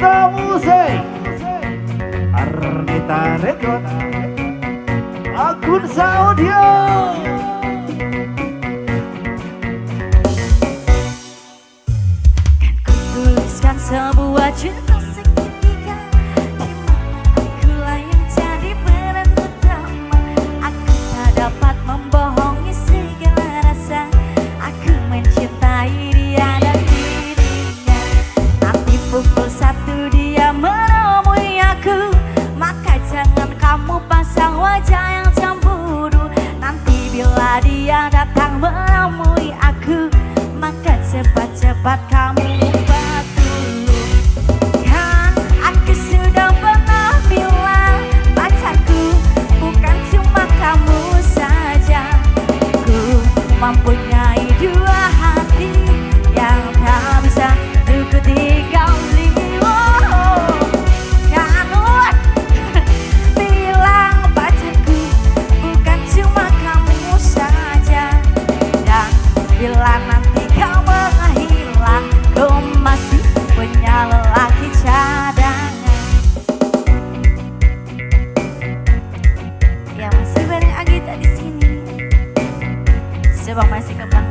Arnita Musik, Arnita Record, Akun Audio. Kan ku tuliskan sebuah cerita segitiga, dimana akulah yang jadi peran utama. Aku tak dapat membohongi segala rasa. Aku mencintai dia dan dirinya. Nanti pukul 1 dia menemui aku, maka jangan kamu pasang wajah yang cemburu. Nanti bila dia datang menemui aku, maka cepat-cepat kamu ubah dulu. Kan aku sudah pernah bilang, pacarku bukan cuma kamu saja. Ku mempunyai 2 hati yang tak bisa ku tinggali. Kan bilang pacarku bukan cuma kamu saja. Dan bila nanti kau menghilang, ku masih punya lelaki cadangan. Ya masih bareng Agita di sini. Coba masih kembang.